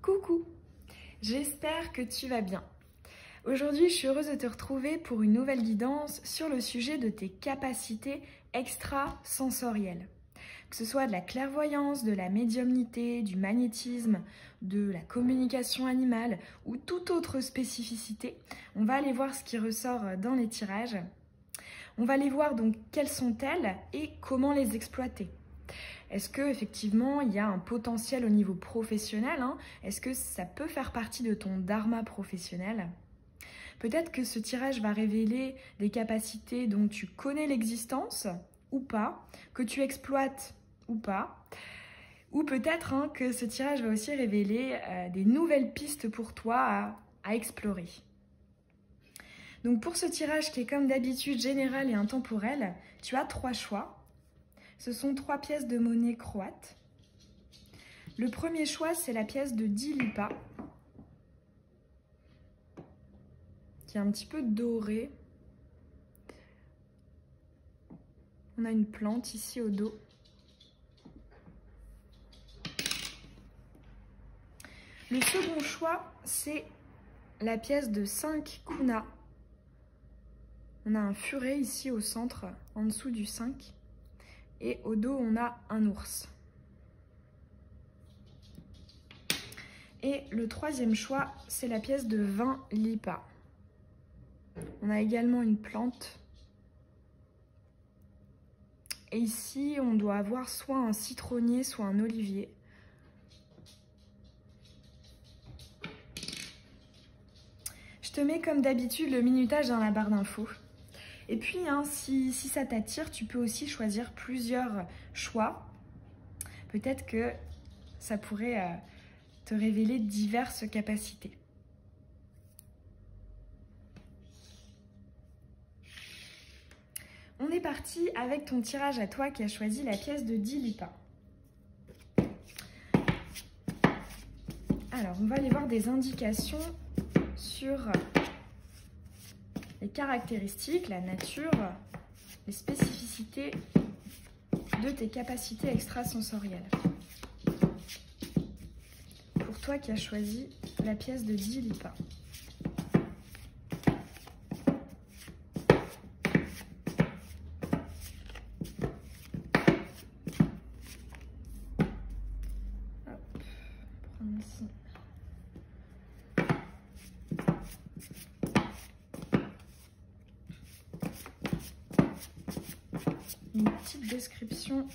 Coucou, j'espère que tu vas bien. Aujourd'hui, je suis heureuse de te retrouver pour une nouvelle guidance sur le sujet de tes capacités extrasensorielles. Que ce soit de la clairvoyance, de la médiumnité, du magnétisme, de la communication animale ou toute autre spécificité, on va aller voir ce qui ressort dans les tirages. On va aller voir donc quelles sont-elles et comment les exploiter. Est-ce qu'effectivement il y a un potentiel au niveau professionnel, Est-ce que ça peut faire partie de ton dharma professionnel? Peut-être que ce tirage va révéler des capacités dont tu connais l'existence ou pas, que tu exploites ou pas. Ou peut-être que ce tirage va aussi révéler des nouvelles pistes pour toi à explorer. Donc pour ce tirage qui est comme d'habitude général et intemporel, tu as 3 choix. Ce sont 3 pièces de monnaie croate. Le premier choix, c'est la pièce de 10 lipas, qui est un petit peu dorée. On a une plante ici au dos. Le second choix, c'est la pièce de 5 kunas. On a un furet ici au centre, en dessous du 5. Et au dos, on a un ours. Et le troisième choix, c'est la pièce de 20 lipas. On a également une plante. Et ici, on doit avoir soit un citronnier, soit un olivier. Je te mets comme d'habitude le minutage dans la barre d'infos. Et puis, si ça t'attire, tu peux aussi choisir plusieurs choix. Peut-être que ça pourrait te révéler diverses capacités. On est parti avec ton tirage à toi qui a choisi la pièce de 10 lipas. Alors, on va aller voir des indications sur les caractéristiques, la nature, les spécificités de tes capacités extrasensorielles. Pour toi qui as choisi la pièce de 10 lipas. Une petite description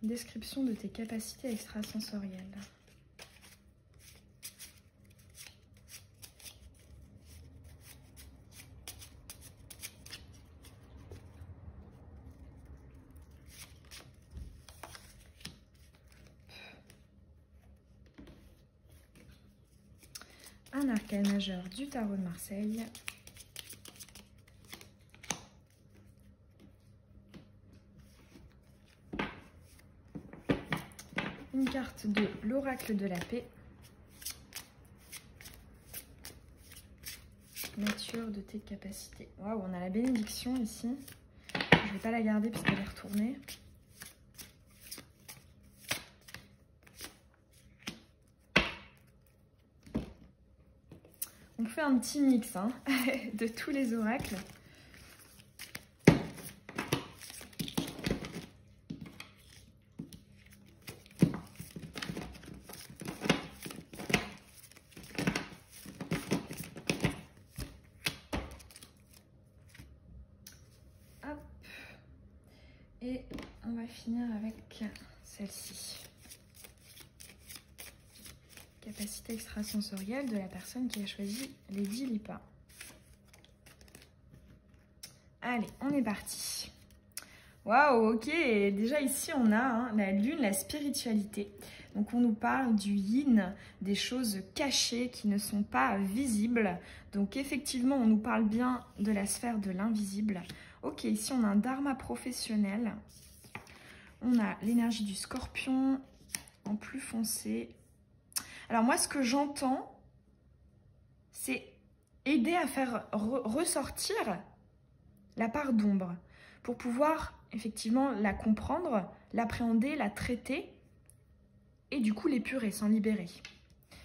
description de tes capacités extrasensorielles. Un arcane majeur du tarot de Marseille. Une carte de l'oracle de la paix. Nature de tes capacités. Waouh, on a la bénédiction ici. Je ne vais pas la garder puisqu'elle est retournée. On fait un petit mix de tous les oracles. Hop. Et on va finir avec celle-ci. Capacité extrasensorielle de la personne qui a choisi les 10 lipas. Allez, on est parti. Waouh, ok. Déjà ici, on a la lune, la spiritualité. Donc, on nous parle du yin, des choses cachées qui ne sont pas visibles. Donc, effectivement, on nous parle bien de la sphère de l'invisible. Ok, ici, on a un dharma professionnel. On a l'énergie du scorpion en plus foncé. Alors moi, ce que j'entends, c'est aider à faire ressortir la part d'ombre pour pouvoir effectivement la comprendre, l'appréhender, la traiter et du coup l'épurer, s'en libérer.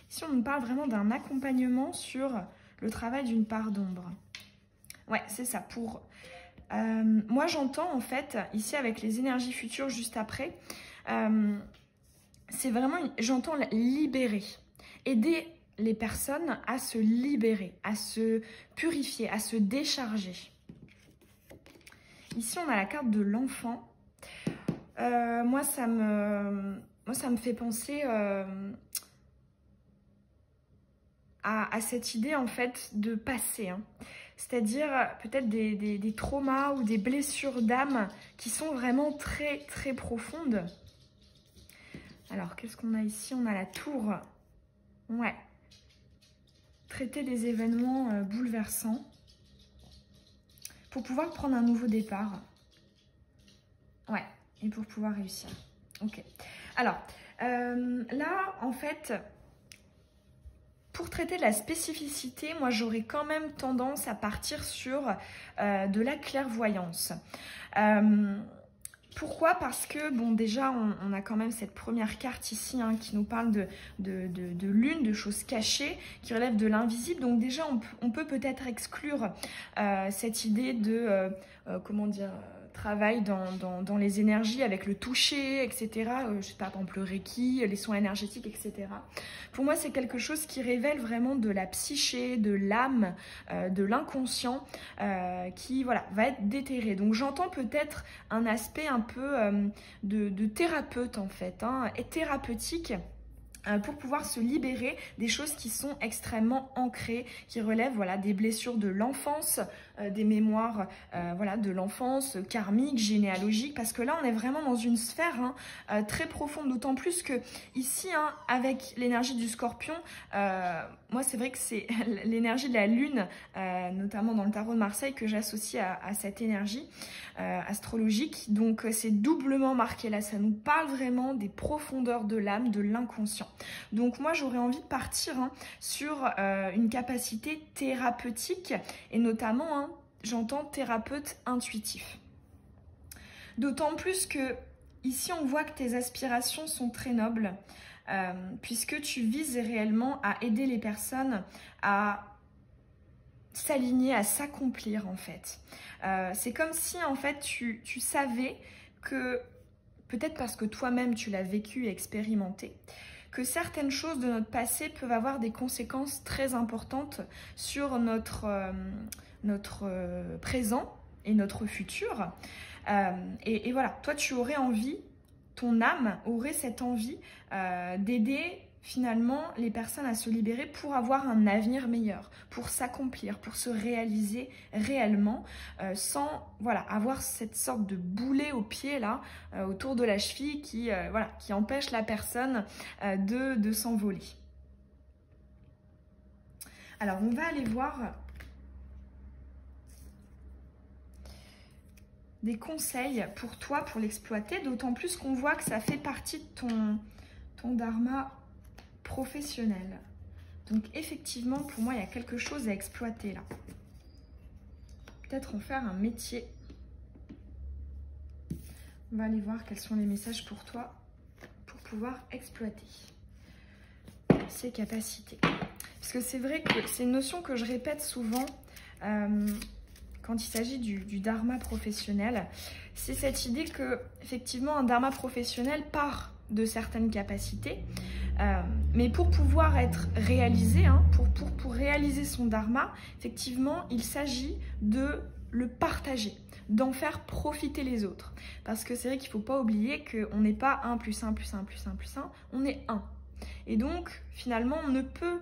Ici, on nous parle vraiment d'un accompagnement sur le travail d'une part d'ombre. Ouais, c'est ça. Moi, j'entends en fait, ici avec les énergies futures juste après, c'est vraiment, j'entends libérer, aider les personnes à se libérer, à se purifier, à se décharger. Ici, on a la carte de l'enfant. Moi, ça me fait penser à cette idée en fait de passé. Hein. C'est-à-dire peut-être des traumas ou des blessures d'âme qui sont vraiment très très profondes. Alors, qu'est-ce qu'on a ici? On a la tour. Ouais. Traiter des événements bouleversants pour pouvoir prendre un nouveau départ. Ouais. Et pour pouvoir réussir. Ok. Alors, là, en fait, pour traiter de la spécificité, moi, j'aurais quand même tendance à partir sur de la clairvoyance. Pourquoi? Parce que, bon, déjà, on a quand même cette première carte ici hein, qui nous parle de lune, de choses cachées, qui relèvent de l'invisible. Donc déjà, on peut peut-être exclure cette idée de, comment dire, travail dans les énergies avec le toucher, etc. Je sais pas, par exemple le Reiki, les soins énergétiques, etc. Pour moi, c'est quelque chose qui révèle vraiment de la psyché, de l'âme, de l'inconscient qui voilà, va être déterré. Donc j'entends peut-être un aspect un peu de thérapeute en fait, hein, et thérapeutique, pour pouvoir se libérer des choses qui sont extrêmement ancrées, qui relèvent voilà, des blessures de l'enfance, des mémoires voilà, de l'enfance, karmique, généalogique, parce que là on est vraiment dans une sphère hein, très profonde, d'autant plus que ici, hein, avec l'énergie du scorpion, moi c'est vrai que c'est l'énergie de la lune, notamment dans le tarot de Marseille, que j'associe à cette énergie astrologique, donc c'est doublement marqué là, ça nous parle vraiment des profondeurs de l'âme, de l'inconscient. Donc moi j'aurais envie de partir hein, sur une capacité thérapeutique et notamment hein, j'entends thérapeute intuitif. D'autant plus que ici on voit que tes aspirations sont très nobles puisque tu vises réellement à aider les personnes à s'aligner, à s'accomplir en fait. C'est comme si en fait tu savais que, peut-être parce que toi-même tu l'as vécu et expérimenté, que certaines choses de notre passé peuvent avoir des conséquences très importantes sur notre présent et notre futur. Et voilà, toi tu aurais envie, ton âme aurait cette envie d'aider finalement les personnes à se libérer pour avoir un avenir meilleur, pour s'accomplir, pour se réaliser réellement, sans voilà, avoir cette sorte de boulet au pied là, autour de la cheville qui, voilà, qui empêche la personne de s'envoler. Alors on va aller voir des conseils pour toi pour l'exploiter, d'autant plus qu'on voit que ça fait partie de ton dharma professionnel. Donc effectivement, pour moi, il y a quelque chose à exploiter là. Peut-être en faire un métier. On va aller voir quels sont les messages pour toi pour pouvoir exploiter ces capacités. Parce que c'est vrai que c'est une notion que je répète souvent quand il s'agit du dharma professionnel. C'est cette idée que effectivement un dharma professionnel part de certaines capacités, mais pour pouvoir être réalisé, hein, pour réaliser son dharma, effectivement, il s'agit de le partager, d'en faire profiter les autres. Parce que c'est vrai qu'il ne faut pas oublier qu'on n'est pas 1 plus 1 plus 1 plus 1 plus 1, on est 1. Et donc, finalement, on ne peut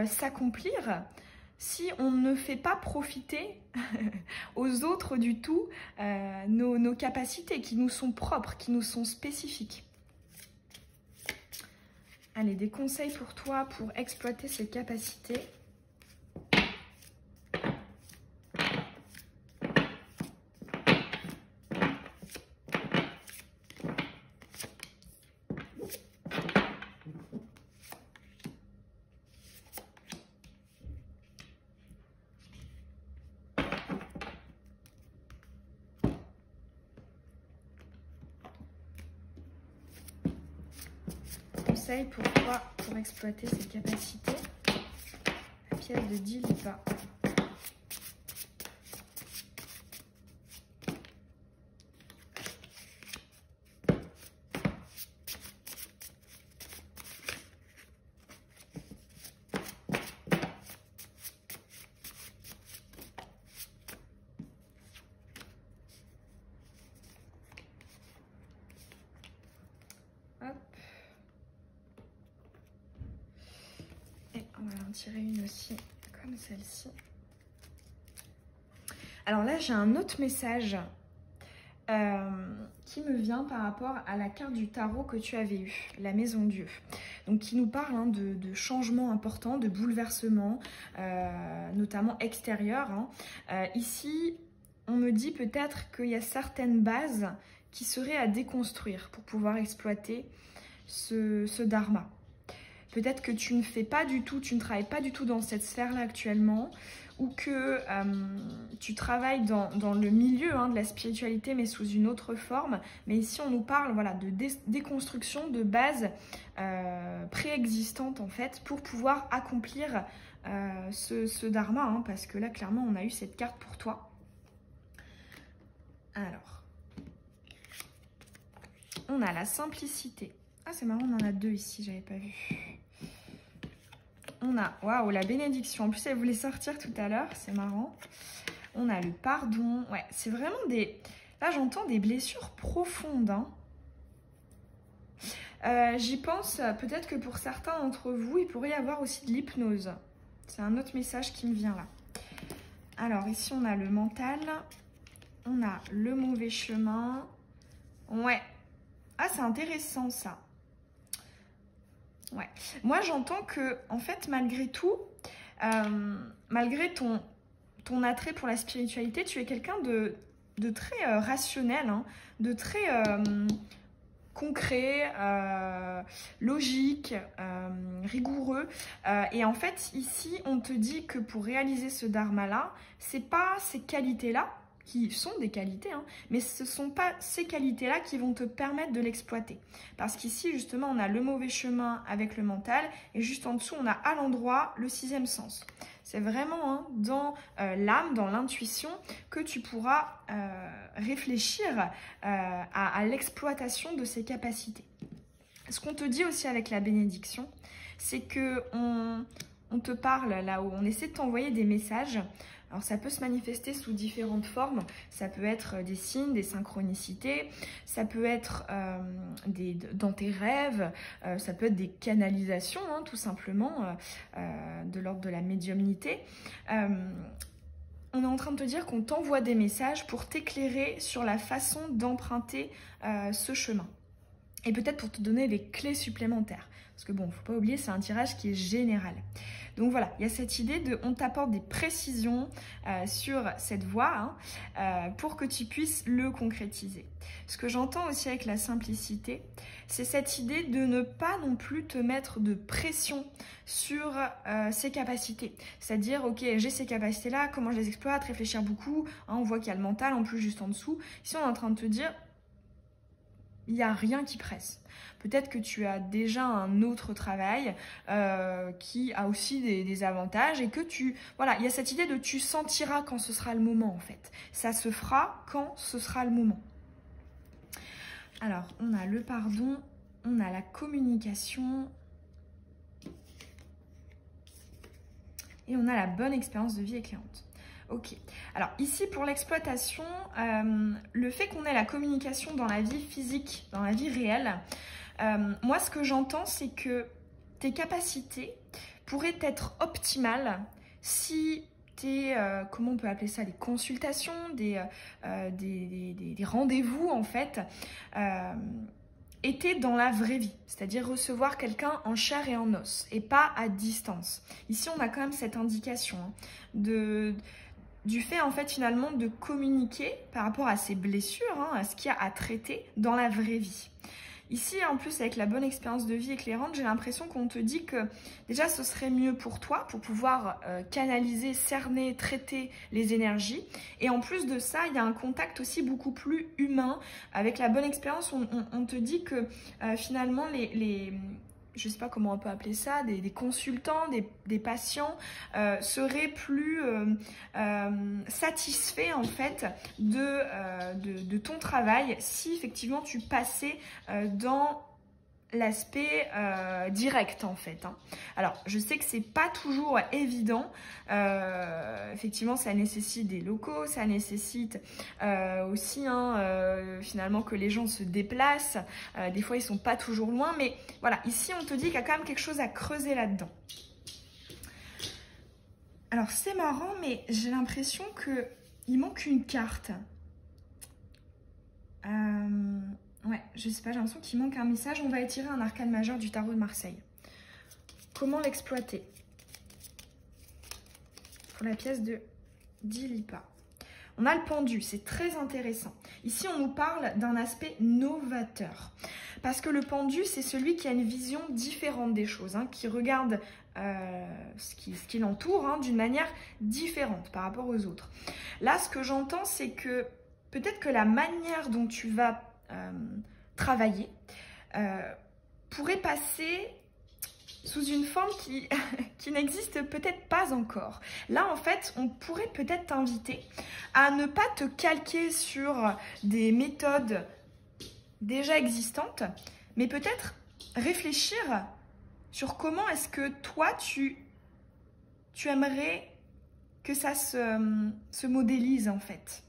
s'accomplir si on ne fait pas profiter aux autres du tout nos capacités qui nous sont propres, qui nous sont spécifiques. Allez, des conseils pour toi pour exploiter ces capacités. conseils pour toi pour exploiter ces capacités. La pièce de Dilipa. On va en tirer une aussi, comme celle-ci. Alors là, j'ai un autre message qui me vient par rapport à la carte du tarot que tu avais eue, la Maison Dieu. Donc qui nous parle de changements importants, de bouleversements, notamment extérieurs. Ici, on me dit peut-être qu'il y a certaines bases qui seraient à déconstruire pour pouvoir exploiter ce dharma. Peut-être que tu ne fais pas du tout, tu ne travailles pas du tout dans cette sphère-là actuellement, ou que tu travailles dans le milieu de la spiritualité, mais sous une autre forme. Mais ici, on nous parle voilà, de déconstruction de bases préexistantes, en fait, pour pouvoir accomplir ce dharma, parce que là, clairement, on a eu cette carte pour toi. Alors, on a la simplicité. Ah, c'est marrant, on en a deux ici, j'avais pas vu. On a, waouh, la bénédiction. En plus, elle voulait sortir tout à l'heure, c'est marrant. On a le pardon. Ouais, c'est vraiment des... Là, j'entends des blessures profondes. J'y pense, peut-être que pour certains d'entre vous, il pourrait y avoir aussi de l'hypnose. C'est un autre message qui me vient là. Alors, ici, on a le mental. On a le mauvais chemin. Ouais. Ah, c'est intéressant, ça. Ouais. Moi, j'entends que, en fait, malgré tout, malgré ton attrait pour la spiritualité, tu es quelqu'un de très rationnel, de très concret, logique, rigoureux. Et en fait, ici, on te dit que pour réaliser ce dharma-là, c'est pas ces qualités-là, qui sont des qualités, mais ce ne sont pas ces qualités-là qui vont te permettre de l'exploiter. Parce qu'ici, justement, on a le mauvais chemin avec le mental, et juste en dessous, on a à l'endroit le sixième sens. C'est vraiment dans l'âme, dans l'intuition, que tu pourras réfléchir à l'exploitation de ces capacités. Ce qu'on te dit aussi avec la bénédiction, c'est qu'on te parle là où on essaie de t'envoyer des messages. Alors ça peut se manifester sous différentes formes, ça peut être des signes, des synchronicités, ça peut être dans tes rêves, ça peut être des canalisations tout simplement, de l'ordre de la médiumnité. On est en train de te dire qu'on t'envoie des messages pour t'éclairer sur la façon d'emprunter ce chemin. Et peut-être pour te donner des clés supplémentaires. Parce que bon, faut pas oublier, c'est un tirage qui est général. Donc voilà, il y a cette idée de, on t'apporte des précisions sur cette voie pour que tu puisses le concrétiser. Ce que j'entends aussi avec la simplicité, c'est cette idée de ne pas non plus te mettre de pression sur ces capacités. C'est-à-dire, ok, j'ai ces capacités-là, comment je les exploite, réfléchir beaucoup. On voit qu'il y a le mental en plus juste en dessous. Ici, on est en train de te dire, il n'y a rien qui presse. Peut-être que tu as déjà un autre travail qui a aussi des avantages et que voilà, il y a cette idée de tu sentiras quand ce sera le moment en fait. Ça se fera quand ce sera le moment. Alors, on a le pardon, on a la communication et on a la bonne expérience de vie éclairante. Ok, alors ici pour l'exploitation, le fait qu'on ait la communication dans la vie physique, dans la vie réelle, moi ce que j'entends c'est que tes capacités pourraient être optimales si tes, comment on peut appeler ça, des consultations, des rendez-vous en fait, étaient dans la vraie vie, c'est-à-dire recevoir quelqu'un en chair et en os et pas à distance. Ici on a quand même cette indication du fait en fait finalement de communiquer par rapport à ses blessures, à ce qu'il y a à traiter dans la vraie vie. Ici en plus avec la bonne expérience de vie éclairante, j'ai l'impression qu'on te dit que déjà ce serait mieux pour toi, pour pouvoir canaliser, cerner, traiter les énergies. Et en plus de ça, il y a un contact aussi beaucoup plus humain. Avec la bonne expérience, on te dit que finalement je ne sais pas comment on peut appeler ça, des consultants, des patients seraient plus satisfaits en fait de ton travail si effectivement tu passais dans l'aspect direct en fait. Alors je sais que c'est pas toujours évident, effectivement ça nécessite des locaux, ça nécessite aussi finalement que les gens se déplacent, des fois ils sont pas toujours loin, mais voilà, ici on te dit qu'il y a quand même quelque chose à creuser là-dedans. Alors c'est marrant, mais j'ai l'impression qu'il manque une carte. Ouais, je sais pas, j'ai l'impression qu'il manque un message. On va étirer un arcane majeur du tarot de Marseille. Comment l'exploiter? Pour la pièce de Dilipa. On a le pendu, c'est très intéressant. Ici, on nous parle d'un aspect novateur. Parce que le pendu, c'est celui qui a une vision différente des choses, qui regarde ce qui l'entoure d'une manière différente par rapport aux autres. Là, ce que j'entends, c'est que peut-être que la manière dont tu vas travailler pourrait passer sous une forme qui n'existe peut-être pas encore. Là, en fait, on pourrait peut-être t'inviter à ne pas te calquer sur des méthodes déjà existantes, mais peut-être réfléchir sur comment est-ce que toi, tu aimerais que ça se modélise, en fait.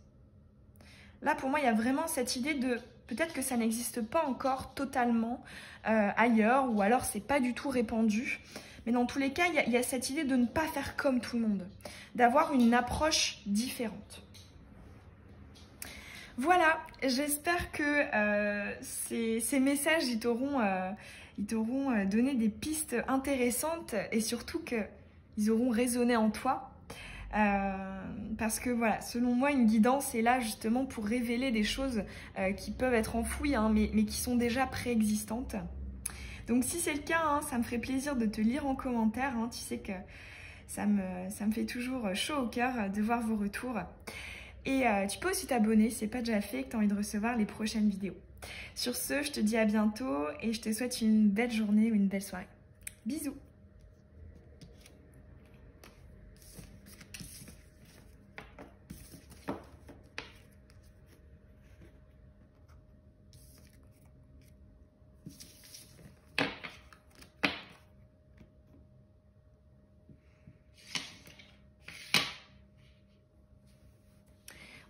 Là, pour moi, il y a vraiment cette idée de peut-être que ça n'existe pas encore totalement ailleurs, ou alors c'est pas du tout répandu. Mais dans tous les cas, il y a cette idée de ne pas faire comme tout le monde, d'avoir une approche différente. Voilà, j'espère que ces messages ils t'auront donné des pistes intéressantes et surtout qu'ils auront résonné en toi. Parce que voilà, selon moi, une guidance est là justement pour révéler des choses qui peuvent être enfouies, mais qui sont déjà préexistantes. Donc si c'est le cas, ça me ferait plaisir de te lire en commentaire. Tu sais que ça me fait toujours chaud au cœur de voir vos retours. Et tu peux aussi t'abonner si ce n'est pas déjà fait et que tu as envie de recevoir les prochaines vidéos. Sur ce, je te dis à bientôt et je te souhaite une belle journée ou une belle soirée. Bisous!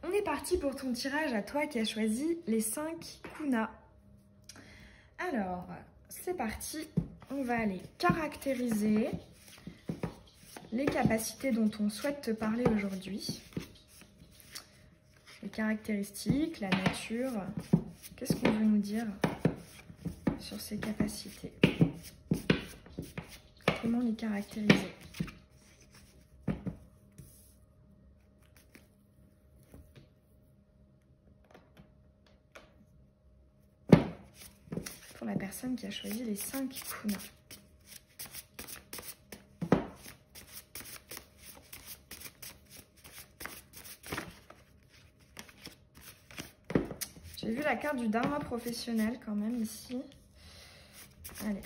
On est parti pour ton tirage à toi qui as choisi les 5 kunas. Alors, c'est parti. On va aller caractériser les capacités dont on souhaite te parler aujourd'hui. Les caractéristiques, la nature. Qu'est-ce qu'on veut nous dire sur ces capacités? Comment les caractériser? Pour la personne qui a choisi les 5 kunas. J'ai vu la carte du dharma professionnel quand même ici. Allez.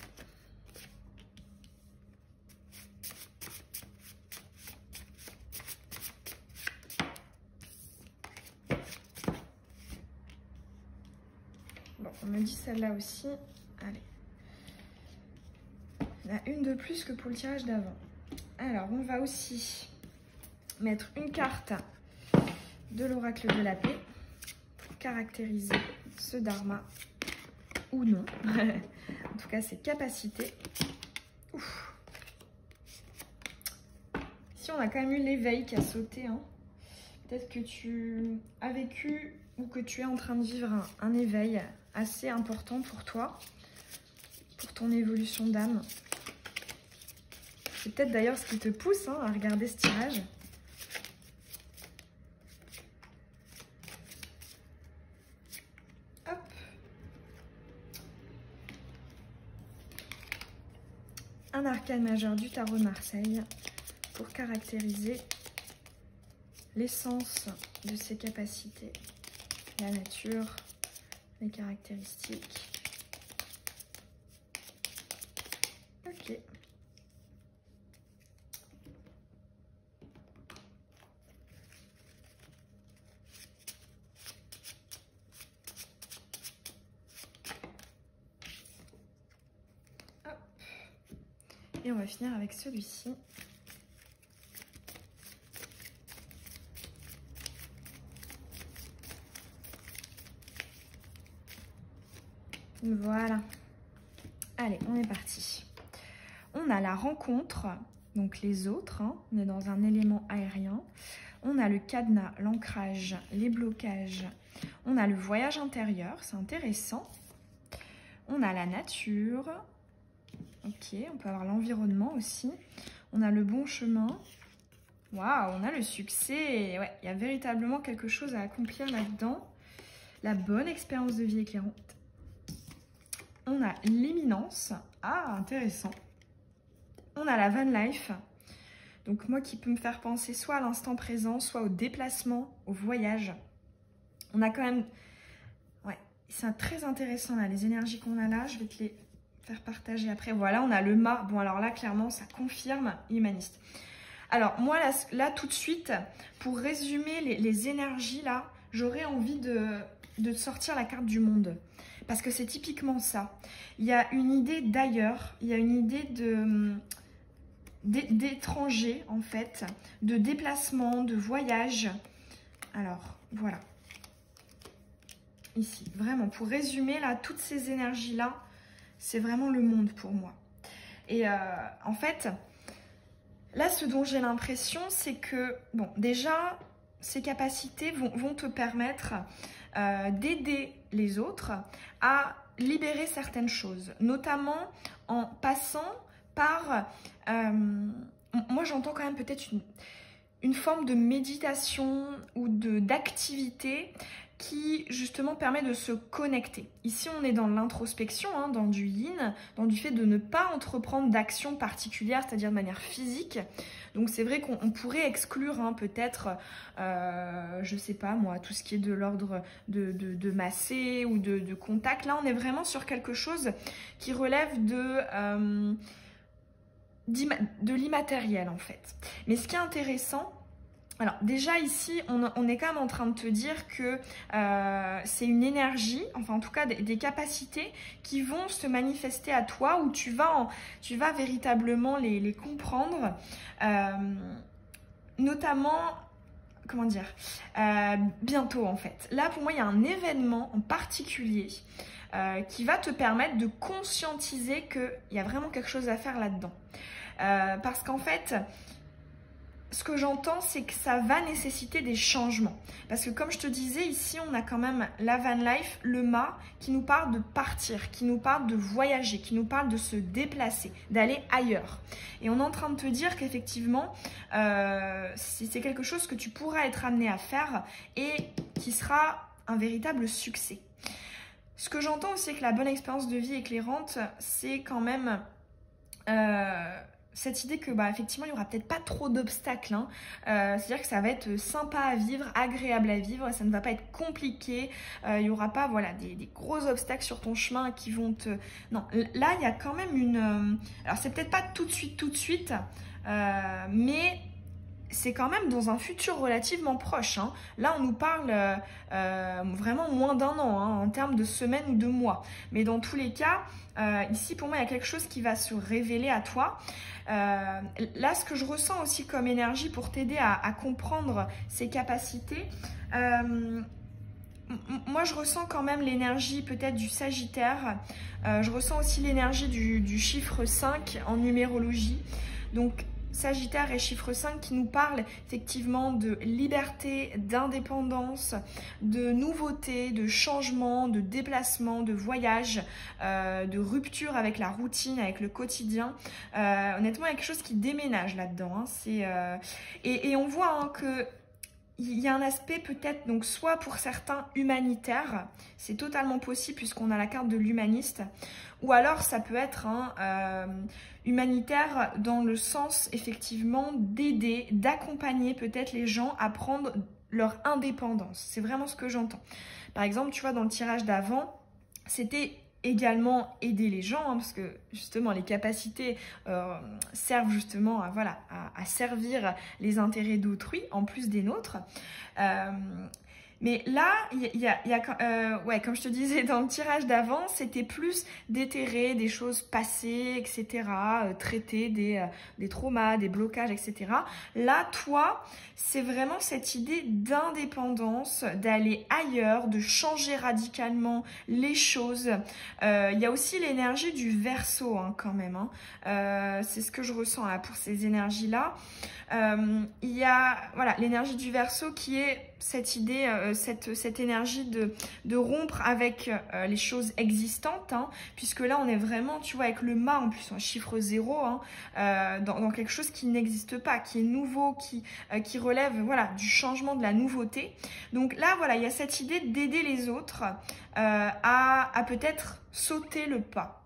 Bon, on me dit celle-là aussi. Allez. Il y en a une de plus que pour le tirage d'avant. Alors, on va aussi mettre une carte de l'oracle de la paix pour caractériser ce dharma ou non. En tout cas, ses capacités. Ouf. Ici, on a quand même eu l'éveil qui a sauté. Peut-être que tu as vécu ou que tu es en train de vivre un éveil assez important pour toi, pour ton évolution d'âme. C'est peut-être d'ailleurs ce qui te pousse à regarder ce tirage. Hop. Un arcane majeur du tarot de Marseille pour caractériser l'essence de ses capacités, la nature, les caractéristiques. Et on va finir avec celui-ci. Voilà. Allez, on est parti. On a la rencontre, donc les autres, hein. On est dans un élément aérien. On a le cadenas, l'ancrage, les blocages. On a le voyage intérieur, c'est intéressant. On a la nature. Ok, on peut avoir l'environnement aussi. On a le bon chemin. Waouh, on a le succès. Ouais, il y a véritablement quelque chose à accomplir là-dedans. La bonne expérience de vie éclairante. On a l'imminence. Ah, intéressant. On a la van life. Donc moi qui peux me faire penser soit à l'instant présent, soit au déplacement, au voyage. On a quand même... Ouais, c'est très intéressant là, les énergies qu'on a là. Je vais te les faire partager après. Voilà, on a le mât. Bon, alors là, clairement, ça confirme humaniste. Alors moi, là tout de suite, pour résumer les énergies là, j'aurais envie de sortir la carte du monde. Parce que c'est typiquement ça. Il y a une idée d'ailleurs, il y a une idée d'étranger en fait, de déplacement, de voyage. Alors, voilà. Ici, vraiment, pour résumer là, toutes ces énergies-là, c'est vraiment le monde pour moi. Et en fait, là, ce dont j'ai l'impression, c'est que, bon, déjà, ces capacités vont te permettre d'aider les autres à libérer certaines choses, notamment en passant par, moi j'entends quand même peut-être une forme de méditation ou d'activité qui justement permet de se connecter. Ici on est dans l'introspection, hein, dans du yin, dans du fait de ne pas entreprendre d'action particulière, c'est-à-dire de manière physique. Donc c'est vrai qu'on pourrait exclure hein, peut-être, je sais pas moi, tout ce qui est de l'ordre de masser ou de contact. Là on est vraiment sur quelque chose qui relève de l'immatériel en fait. Mais ce qui est intéressant, alors déjà ici, on est quand même en train de te dire que c'est une énergie, enfin en tout cas des capacités qui vont se manifester à toi où tu vas véritablement les comprendre, notamment, comment dire, bientôt en fait. Là pour moi il y a un événement en particulier qui va te permettre de conscientiser qu'il y a vraiment quelque chose à faire là-dedans. Parce qu'en fait, ce que j'entends, c'est que ça va nécessiter des changements. Parce que comme je te disais, ici, on a quand même la van life, le mât, qui nous parle de partir, qui nous parle de voyager, qui nous parle de se déplacer, d'aller ailleurs. Et on est en train de te dire qu'effectivement, c'est quelque chose que tu pourras être amené à faire et qui sera un véritable succès. Ce que j'entends aussi avec la bonne expérience de vie éclairante, c'est quand même... cette idée que effectivement il n'y aura peut-être pas trop d'obstacles, hein. C'est-à-dire que ça va être sympa à vivre, agréable à vivre, ça ne va pas être compliqué, il n'y aura pas voilà, des gros obstacles sur ton chemin qui vont te... Non, là il y a quand même une... Alors c'est peut-être pas tout de suite, mais c'est quand même dans un futur relativement proche, hein. Là on nous parle vraiment moins d'un an, hein, en termes de semaines ou de mois, mais dans tous les cas, ici pour moi il y a quelque chose qui va se révéler à toi. Là ce que je ressens aussi comme énergie pour t'aider à comprendre ces capacités, moi je ressens quand même l'énergie peut-être du Sagittaire, je ressens aussi l'énergie du chiffre 5 en numérologie, donc Sagittaire et chiffre 5 qui nous parlent effectivement de liberté, d'indépendance, de nouveauté, de changement, de déplacement, de voyage, de rupture avec la routine, avec le quotidien. Honnêtement, il y a quelque chose qui déménage là-dedans, hein. Et on voit hein, que il y a un aspect peut-être, donc soit pour certains humanitaire, c'est totalement possible puisqu'on a la carte de l'humaniste, ou alors ça peut être humanitaire dans le sens effectivement d'aider, d'accompagner peut-être les gens à prendre leur indépendance. C'est vraiment ce que j'entends. Par exemple, tu vois, dans le tirage d'avant, c'était également aider les gens, hein, parce que justement les capacités servent justement à servir les intérêts d'autrui en plus des nôtres. Mais là, ouais, comme je te disais dans le tirage d'avant, c'était plus déterrer des choses passées, etc., traiter des traumas, des blocages, etc. Là, toi, c'est vraiment cette idée d'indépendance, d'aller ailleurs, de changer radicalement les choses. Il y a aussi l'énergie du Verseau, hein, quand même. Hein. C'est ce que je ressens là pour ces énergies-là. Il y a voilà, l'énergie du Verseau qui est cette idée, cette énergie de rompre avec les choses existantes, hein, puisque là on est vraiment, tu vois, avec le mât en plus, un chiffre 0, hein, dans quelque chose qui n'existe pas, qui est nouveau, qui relève voilà, du changement, de la nouveauté. Donc là, voilà, il y a cette idée d'aider les autres à peut-être sauter le pas.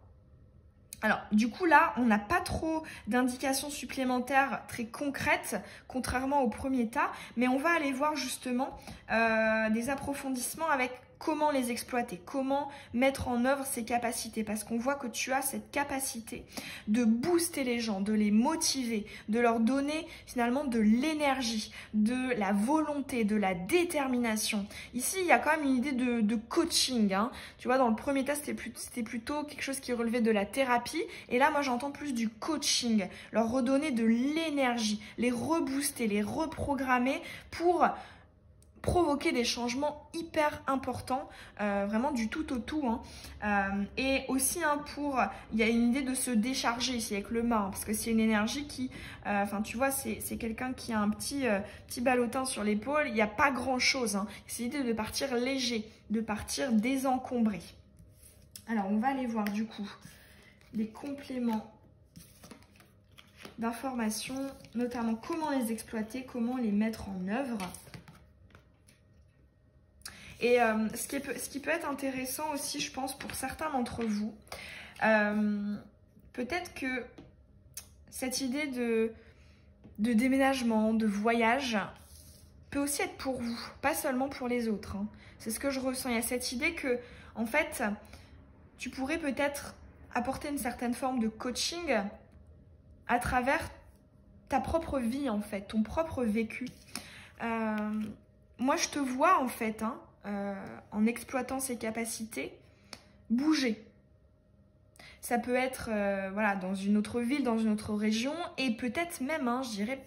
Alors, du coup, là, on n'a pas trop d'indications supplémentaires très concrètes, contrairement au premier tas, mais on va aller voir justement des approfondissements avec comment les exploiter, comment mettre en œuvre ces capacités, parce qu'on voit que tu as cette capacité de booster les gens, de les motiver, de leur donner finalement de l'énergie, de la volonté, de la détermination. Ici, il y a quand même une idée de coaching, hein. Tu vois, dans le premier tas, c'était plutôt quelque chose qui relevait de la thérapie, et là, moi, j'entends plus du coaching, leur redonner de l'énergie, les rebooster, les reprogrammer pour provoquer des changements hyper importants, vraiment du tout au tout, hein. Et aussi, hein, il y a une idée de se décharger ici avec le mât, hein, parce que c'est une énergie qui, enfin tu vois, c'est quelqu'un qui a un petit ballotin sur l'épaule, il n'y a pas grand chose, hein. C'est l'idée de partir léger, de partir désencombré. Alors on va aller voir du coup les compléments d'informations, notamment comment les exploiter, comment les mettre en œuvre. Et ce qui peut être intéressant aussi, je pense, pour certains d'entre vous, peut-être que cette idée de déménagement, de voyage, peut aussi être pour vous, pas seulement pour les autres, hein. C'est ce que je ressens. Il y a cette idée que, en fait, tu pourrais peut-être apporter une certaine forme de coaching à travers ta propre vie, en fait, ton propre vécu. Moi, je te vois, en fait, hein, en exploitant ses capacités, bouger. Ça peut être voilà, dans une autre ville, dans une autre région, et peut-être même, hein, je dirais,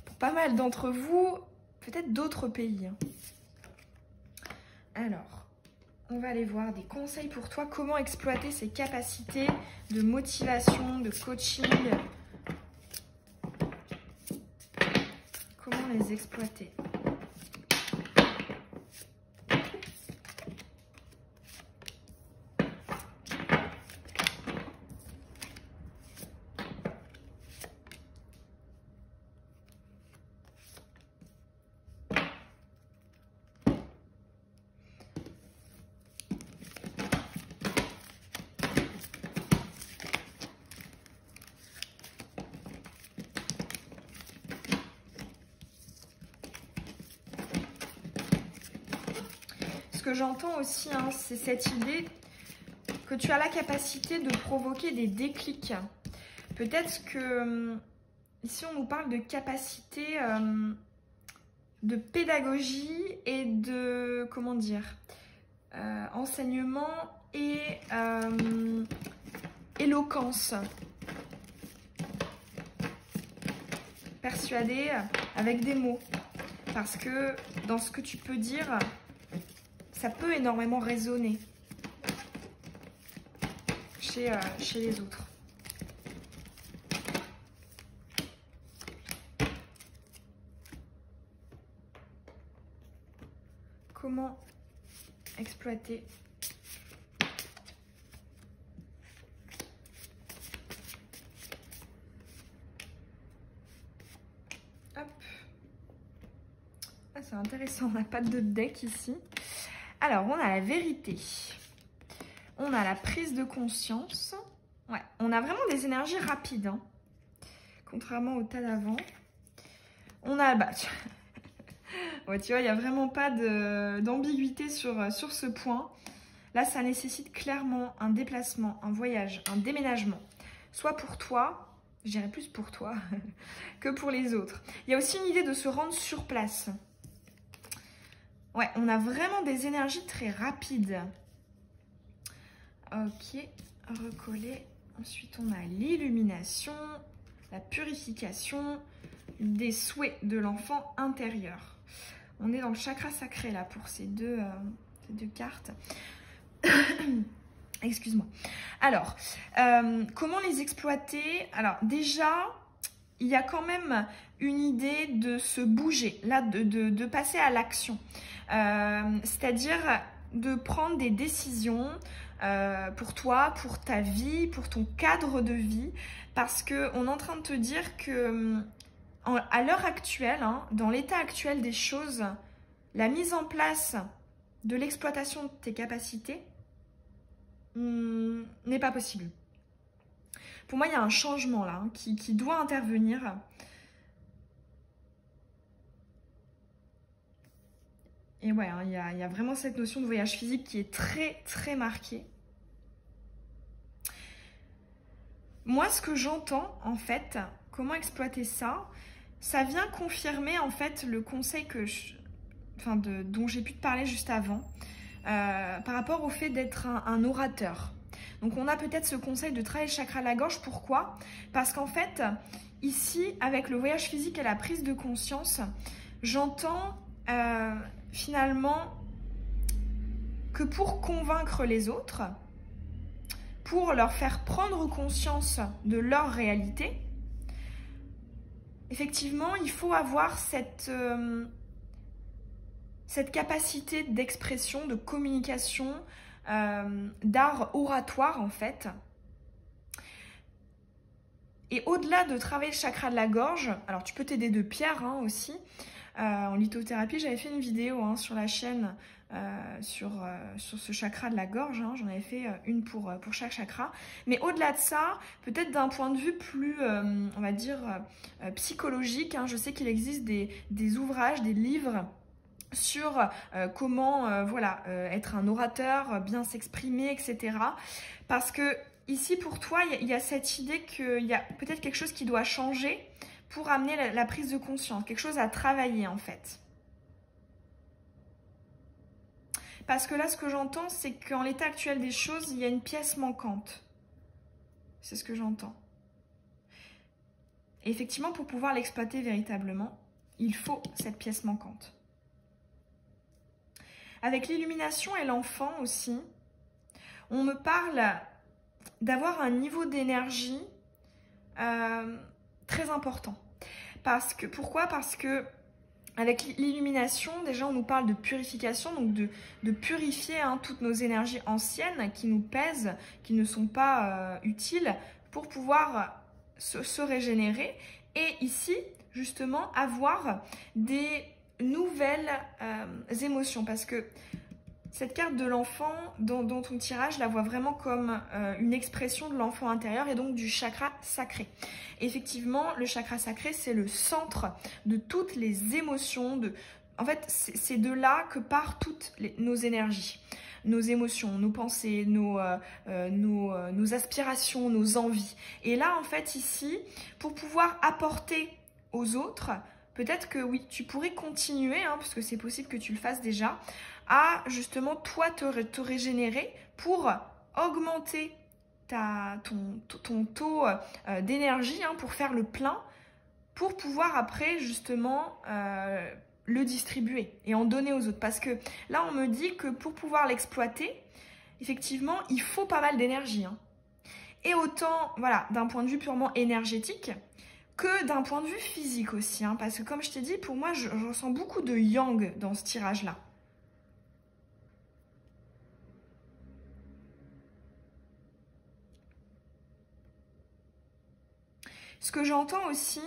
pour pas mal d'entre vous, peut-être d'autres pays. Alors, on va aller voir des conseils pour toi, comment exploiter ces capacités de motivation, de coaching. Comment les exploiter ? Ce que j'entends aussi, hein, c'est cette idée que tu as la capacité de provoquer des déclics. Peut-être que ici on nous parle de capacité de pédagogie et de, comment dire, enseignement et éloquence. Persuader avec des mots. Parce que dans ce que tu peux dire, ça peut énormément résonner chez les autres. Comment exploiter hop. Ah, c'est intéressant, on n'a pas de deck ici. Alors, on a la vérité. On a la prise de conscience. Ouais, on a vraiment des énergies rapides, hein, contrairement au tas d'avant. On a... Bah, ouais, tu vois, il n'y a vraiment pas d'ambiguïté sur ce point. Là, ça nécessite clairement un déplacement, un voyage, un déménagement. Soit pour toi, je dirais plus pour toi, que pour les autres. Il y a aussi une idée de se rendre sur place. Ouais, on a vraiment des énergies très rapides. Ok, recoller. Ensuite, on a l'illumination, la purification des souhaits de l'enfant intérieur. On est dans le chakra sacré là pour ces deux cartes. Excuse-moi. Alors, comment les exploiter? Alors déjà, il y a quand même une idée de se bouger, là, de passer à l'action. C'est-à-dire de prendre des décisions pour toi, pour ta vie, pour ton cadre de vie, parce qu'on est en train de te dire que à l'heure actuelle, hein, dans l'état actuel des choses, la mise en place de l'exploitation de tes capacités n'est pas possible. Pour moi, il y a un changement là hein, qui doit intervenir. Et ouais, hein, il y a vraiment cette notion de voyage physique qui est très, très marquée. Moi, ce que j'entends, en fait, comment exploiter ça, ça vient confirmer, en fait, le conseil dont j'ai pu te parler juste avant, par rapport au fait d'être un orateur. Donc, on a peut-être ce conseil de travailler le chakra de la gorge. Pourquoi? Parce qu'en fait, ici, avec le voyage physique et la prise de conscience, j'entends finalement que pour convaincre les autres, pour leur faire prendre conscience de leur réalité, effectivement, il faut avoir cette capacité d'expression, de communication, d'art oratoire en fait. Et au-delà de travailler le chakra de la gorge, alors tu peux t'aider de pierres hein, aussi. En lithothérapie, j'avais fait une vidéo hein, sur la chaîne sur ce chakra de la gorge. Hein. J'en avais fait une pour chaque chakra. Mais au-delà de ça, peut-être d'un point de vue plus, on va dire, psychologique, hein, je sais qu'il existe des ouvrages, des livres sur comment voilà, être un orateur, bien s'exprimer, etc. Parce que ici, pour toi, il y a cette idée qu'il y a peut-être quelque chose qui doit changer pour amener la prise de conscience, quelque chose à travailler en fait. Parce que là, ce que j'entends, c'est qu'en l'état actuel des choses, il y a une pièce manquante. C'est ce que j'entends. Et effectivement, pour pouvoir l'exploiter véritablement, il faut cette pièce manquante. Avec l'illumination et l'enfant aussi, on me parle d'avoir un niveau d'énergie très important. Pourquoi? Parce que avec l'illumination, déjà on nous parle de purification, donc de purifier hein, toutes nos énergies anciennes qui nous pèsent, qui ne sont pas utiles pour pouvoir se régénérer. Et ici, justement, avoir des nouvelles émotions. Parce que cette carte de l'enfant, dans ton tirage, je la vois vraiment comme une expression de l'enfant intérieur et donc du chakra sacré. Et effectivement, le chakra sacré, c'est le centre de toutes les émotions. En fait, c'est de là que partent toutes nos énergies, nos émotions, nos pensées, nos aspirations, nos envies. Et là, en fait, ici, pour pouvoir apporter aux autres, peut-être que oui, tu pourrais continuer, hein, parce que c'est possible que tu le fasses déjà, à justement toi te régénérer pour augmenter ton taux d'énergie hein, pour faire le plein, pour pouvoir après justement le distribuer et en donner aux autres. Parce que là on me dit que pour pouvoir l'exploiter, effectivement il faut pas mal d'énergie. Hein. Et autant voilà, d'un point de vue purement énergétique, que d'un point de vue physique aussi. Hein, parce que comme je t'ai dit, pour moi je ressens beaucoup de yang dans ce tirage-là. Ce que j'entends aussi,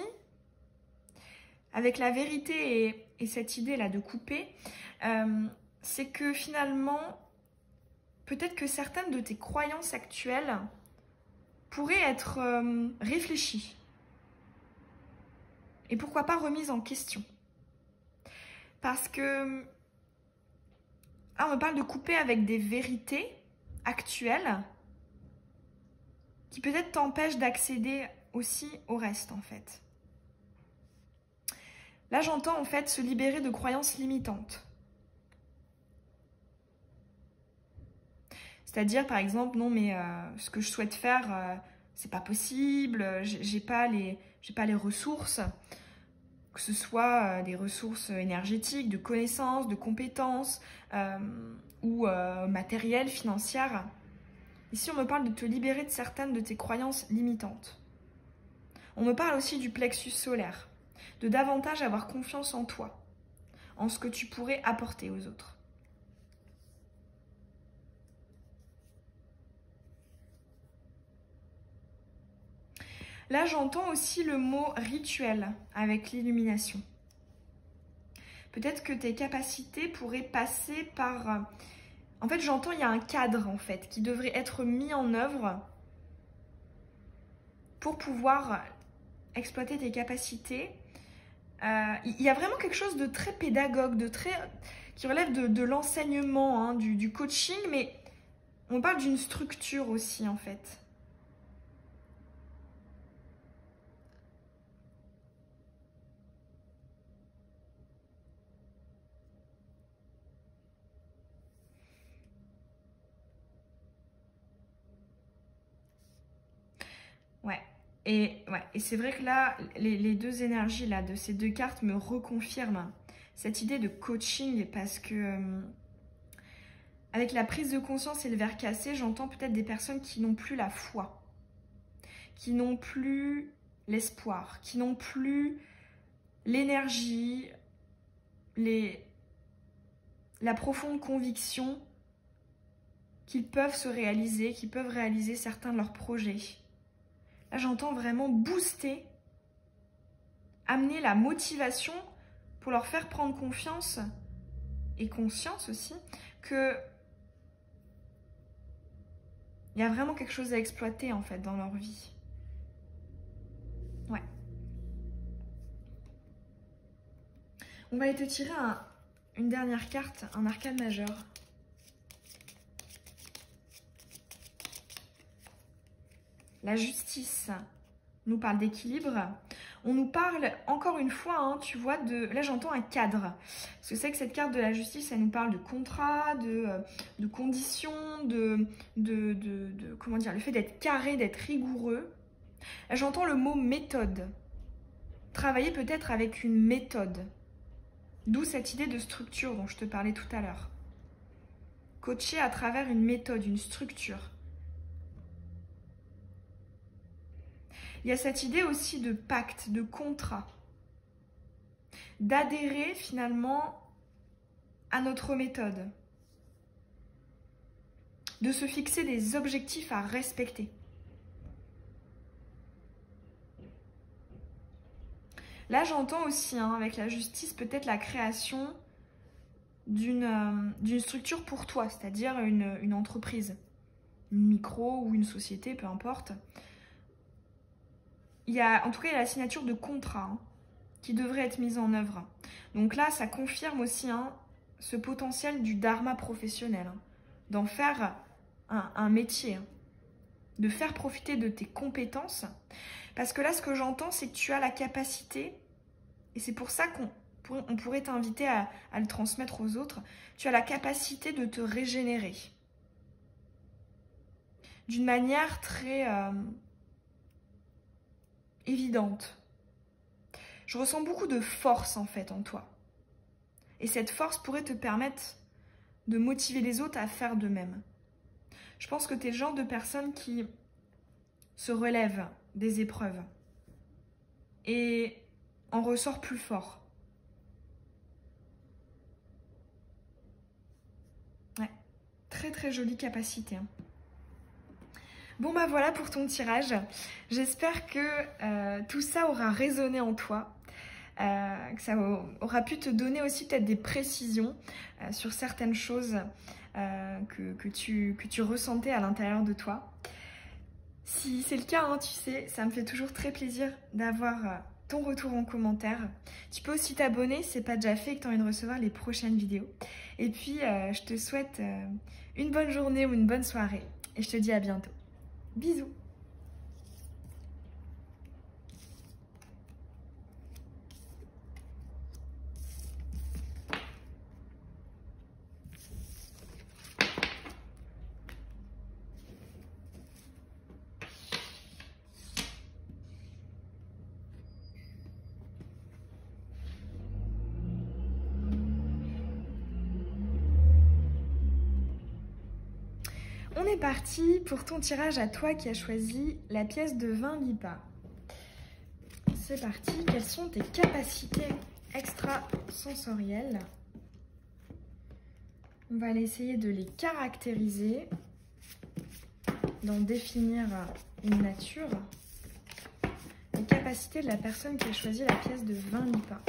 avec la vérité et cette idée-là de couper, c'est que finalement, peut-être que certaines de tes croyances actuelles pourraient être réfléchies. Et pourquoi pas remises en question. Parce que, là, on me parle de couper avec des vérités actuelles qui peut-être t'empêchent d'accéder aussi au reste en fait. Là j'entends en fait se libérer de croyances limitantes. C'est-à-dire, par exemple, non, mais ce que je souhaite faire, c'est pas possible, j'ai pas les ressources, que ce soit des ressources énergétiques, de connaissances, de compétences ou matérielles, financières. Ici, on me parle de te libérer de certaines de tes croyances limitantes. On me parle aussi du plexus solaire, de davantage avoir confiance en toi, en ce que tu pourrais apporter aux autres. Là, j'entends aussi le mot rituel avec l'illumination. Peut-être que tes capacités pourraient passer par... En fait, j'entends, il y a un cadre, en fait, qui devrait être mis en œuvre pour pouvoir exploiter tes capacités. Il y a vraiment quelque chose de très pédagogue, qui relève de l'enseignement, hein, du coaching, mais on parle d'une structure aussi, en fait. Ouais. Et c'est vrai que là, les deux énergies là, de ces deux cartes me reconfirment cette idée de coaching parce que avec la prise de conscience et le verre cassé, j'entends peut-être des personnes qui n'ont plus la foi, qui n'ont plus l'espoir, qui n'ont plus l'énergie, la profonde conviction qu'ils peuvent se réaliser, qu'ils peuvent réaliser certains de leurs projets. Là, j'entends vraiment booster, amener la motivation pour leur faire prendre confiance et conscience aussi que il y a vraiment quelque chose à exploiter en fait dans leur vie. Ouais. On va aller te tirer une dernière carte, un arcane majeur. La justice nous parle d'équilibre. On nous parle, encore une fois, hein, tu vois, là j'entends un cadre. Parce que c'est que cette carte de la justice, elle nous parle de contrat, de conditions, comment dire, le fait d'être carré, d'être rigoureux. Là j'entends le mot méthode. Travailler peut-être avec une méthode. D'où cette idée de structure dont je te parlais tout à l'heure. Coacher à travers une méthode, une structure. Il y a cette idée aussi de pacte, de contrat, d'adhérer finalement à notre méthode, de se fixer des objectifs à respecter. Là, j'entends aussi, hein, avec la justice, peut-être la création d'une structure pour toi, c'est-à-dire une entreprise, une micro ou une société, peu importe. En tout cas, il y a la signature de contrat hein, qui devrait être mise en œuvre. Donc là, ça confirme aussi hein, ce potentiel du dharma professionnel, hein, d'en faire un métier, hein, de faire profiter de tes compétences. Parce que là, ce que j'entends, c'est que tu as la capacité, et c'est pour ça qu'on pourrait t'inviter à le transmettre aux autres, tu as la capacité de te régénérer. D'une manière très... évidente. Je ressens beaucoup de force en fait en toi. Et cette force pourrait te permettre de motiver les autres à faire de même. Je pense que tu es le genre de personne qui se relève des épreuves et en ressort plus fort. Ouais, très très jolie capacité. Hein. Bon bah voilà pour ton tirage. J'espère que tout ça aura résonné en toi. Que ça aura pu te donner aussi peut-être des précisions sur certaines choses que tu ressentais à l'intérieur de toi. Si c'est le cas, hein, tu sais, ça me fait toujours très plaisir d'avoir ton retour en commentaire. Tu peux aussi t'abonner si ce n'est pas déjà fait et que tu as envie de recevoir les prochaines vidéos. Et puis, je te souhaite une bonne journée ou une bonne soirée. Et je te dis à bientôt. Bisous! on est parti pour ton tirage à toi qui as choisi la pièce de 20 lipas. C'est parti, quelles sont tes capacités extrasensorielles? On va essayer de les caractériser, d'en définir une nature. Les capacités de la personne qui a choisi la pièce de 20 lipas.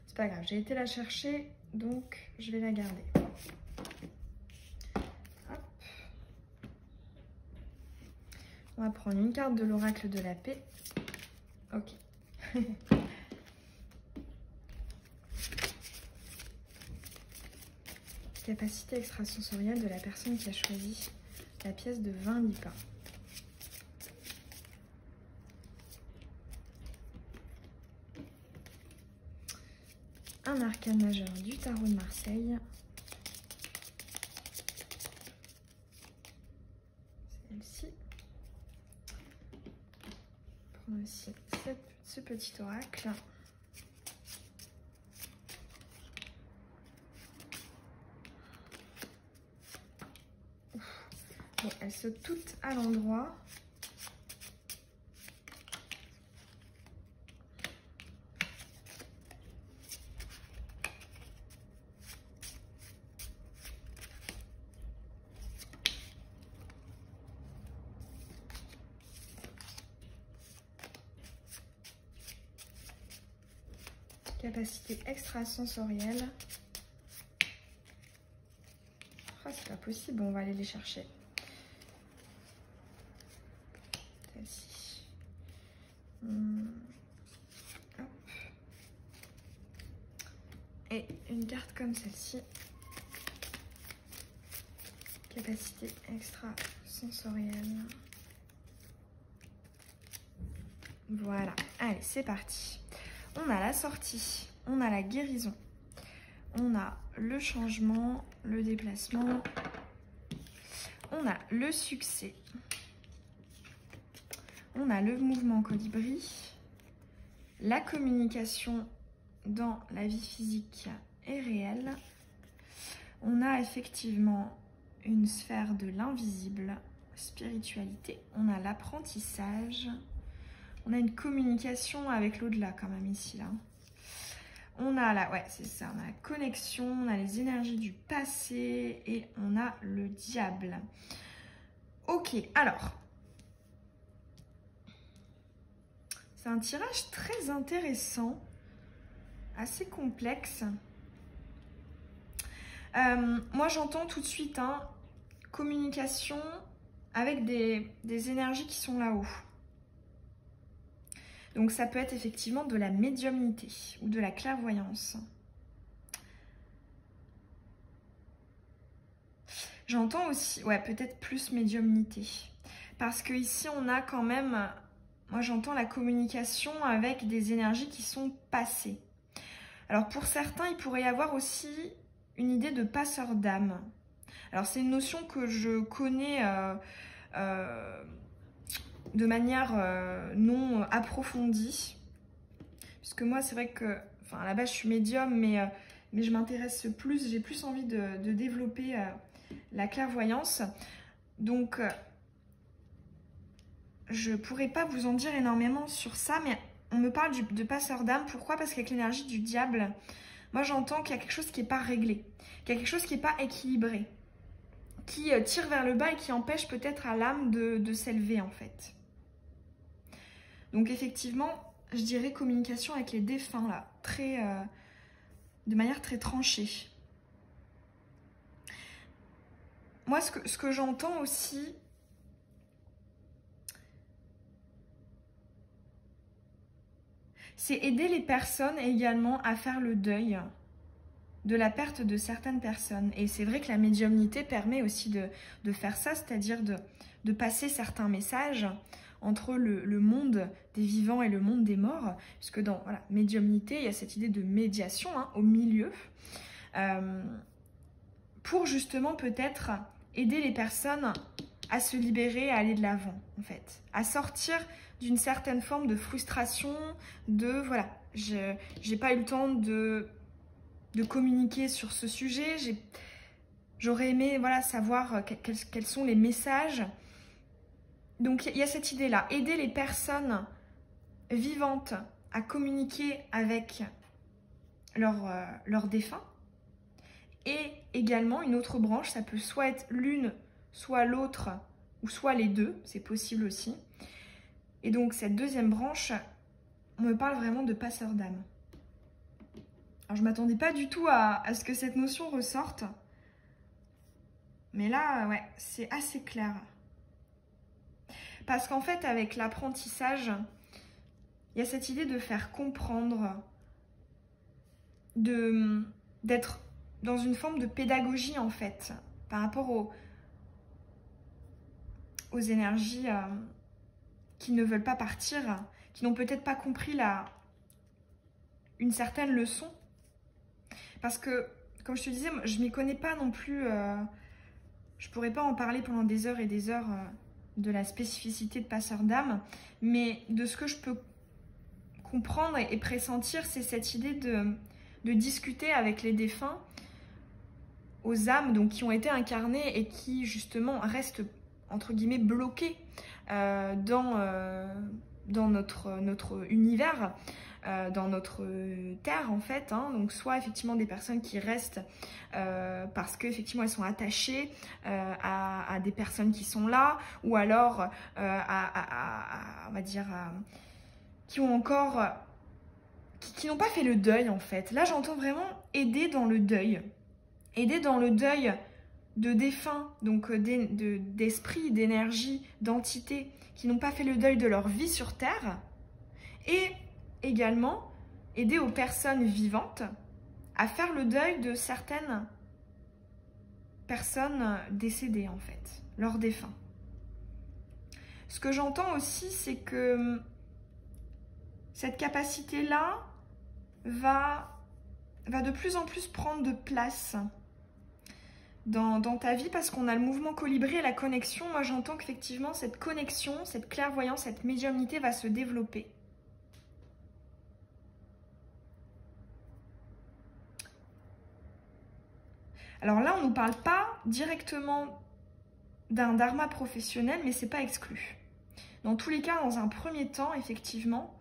C'est pas grave, j'ai été la chercher, donc je vais la garder. Hop. On va prendre une carte de l'oracle de la paix. Ok. Capacité extrasensorielle de la personne qui a choisi la pièce de 20 lipas. Un arcane majeur du tarot de Marseille. Celle-ci. Prends aussi ce petit oracle. Bon, elles sont toutes à l'endroit. Capacité extrasensorielle. Oh, c'est pas possible, on va aller les chercher. Celle-ci. Hop. Et une carte comme celle-ci. Capacité extrasensorielle. Voilà, allez, c'est parti. On a la sortie, on a la guérison, on a le changement, le déplacement, on a le succès, on a le mouvement colibri, la communication dans la vie physique et réelle, on a effectivement une sphère de l'invisible, spiritualité, on a l'apprentissage. On a une communication avec l'au-delà quand même ici, là. On a la, ouais, c'est ça, on a la connexion, on a les énergies du passé et on a le diable. Ok, alors. C'est un tirage très intéressant, assez complexe. Moi, j'entends tout de suite, hein, communication avec des énergies qui sont là-haut. Donc ça peut être effectivement de la médiumnité ou de la clairvoyance. J'entends aussi, ouais, peut-être plus médiumnité. Parce que ici on a quand même, moi j'entends la communication avec des énergies qui sont passées. Alors pour certains, il pourrait y avoir aussi une idée de passeur d'âme. Alors c'est une notion que je connais de manière non approfondie, puisque moi c'est vrai que, enfin à la base je suis médium, mais je m'intéresse plus, j'ai plus envie de développer la clairvoyance, donc je pourrais pas vous en dire énormément sur ça, mais on me parle de passeur d'âme. Pourquoi? Parce qu'avec l'énergie du diable, moi j'entends qu'il y a quelque chose qui n'est pas réglé, qu'il y a quelque chose qui n'est pas équilibré, qui tire vers le bas et qui empêche peut-être à l'âme de s'élever en fait. Donc effectivement, je dirais communication avec les défunts là, très, de manière très tranchée. Moi, ce que j'entends aussi, c'est aider les personnes également à faire le deuil de la perte de certaines personnes. Et c'est vrai que la médiumnité permet aussi de faire ça, c'est-à-dire de passer certains messages entre le monde des vivants et le monde des morts, puisque dans médiumnité, il y a cette idée de médiation, hein, au milieu. pour justement peut-être aider les personnes à se libérer, à aller de l'avant, en fait. À sortir d'une certaine forme de frustration, de voilà, j'ai pas eu le temps de communiquer sur ce sujet, j'aurais aimé voilà, savoir quels sont les messages. Donc il y a cette idée-là, aider les personnes vivantes à communiquer avec leurs défunts. Et également une autre branche, ça peut soit être l'une, soit l'autre, ou soit les deux, c'est possible aussi. Et donc cette deuxième branche, on me parle vraiment de passeur d'âme. Alors je ne m'attendais pas du tout à ce que cette notion ressorte. Mais là, ouais, c'est assez clair. Parce qu'en fait, avec l'apprentissage, il y a cette idée de faire comprendre, d'être dans une forme de pédagogie, en fait, par rapport aux énergies qui ne veulent pas partir, qui n'ont peut-être pas compris une certaine leçon. Parce que, comme je te disais, je ne m'y connais pas non plus, je ne pourrais pas en parler pendant des heures et des heures de la spécificité de passeur d'âme, mais de ce que je peux comprendre et pressentir, c'est cette idée de discuter avec les défunts, aux âmes donc, qui ont été incarnées et qui justement restent entre guillemets bloquées dans notre univers, dans notre terre en fait, hein. Donc soit effectivement des personnes qui restent parce qu'effectivement elles sont attachées à des personnes qui sont là, ou alors on va dire qui ont encore qui n'ont pas fait le deuil en fait. Là j'entends vraiment aider dans le deuil, de défunts, donc d'esprits, d'énergie, d'entités qui n'ont pas fait le deuil de leur vie sur Terre, et également aider aux personnes vivantes à faire le deuil de certaines personnes décédées en fait, leurs défunts. Ce que j'entends aussi, c'est que cette capacité-là va de plus en plus prendre de place dans ta vie, parce qu'on a le mouvement colibri et la connexion. Moi, j'entends qu'effectivement, cette connexion, cette clairvoyance, cette médiumnité va se développer. Alors là, on ne nous parle pas directement d'un dharma professionnel, mais c'est pas exclu. Dans tous les cas, dans un premier temps, effectivement,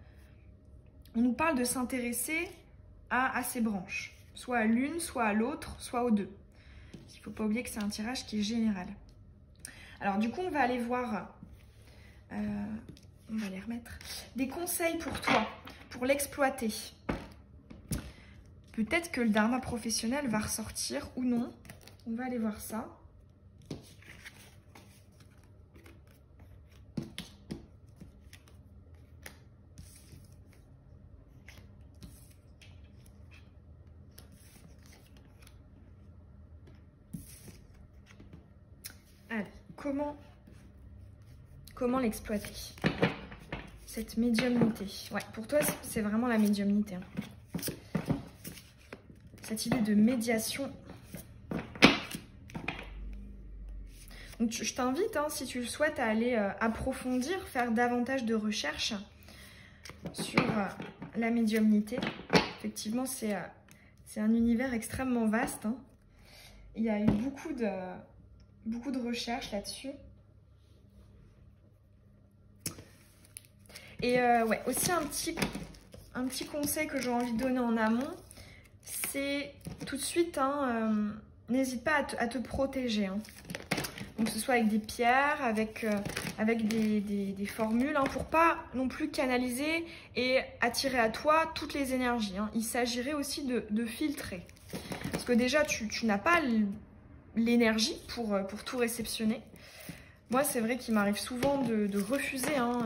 on nous parle de s'intéresser à ces branches, soit à l'une, soit à l'autre, soit aux deux. Il ne faut pas oublier que c'est un tirage qui est général. Alors du coup, on va aller voir, on va les remettre, des conseils pour toi, pour l'exploiter. Peut-être que le dharma professionnel va ressortir ou non. On va aller voir ça. Allez, comment l'exploiter, cette médiumnité? Ouais, pour toi, c'est vraiment la médiumnité, hein. Cette idée de médiation. Donc, je t'invite, hein, si tu le souhaites, à aller approfondir, faire davantage de recherches sur la médiumnité. Effectivement, c'est un univers extrêmement vaste, hein. Il y a eu beaucoup de recherches là-dessus. Et ouais, aussi un petit conseil que j'ai envie de donner en amont, c'est tout de suite, hein, n'hésite pas à te protéger, hein. Donc que ce soit avec des pierres, avec des formules, hein, pour pas non plus canaliser et attirer à toi toutes les énergies, hein. Il s'agirait aussi de filtrer. Parce que déjà, tu n'as pas l'énergie pour tout réceptionner. Moi, c'est vrai qu'il m'arrive souvent de refuser, hein,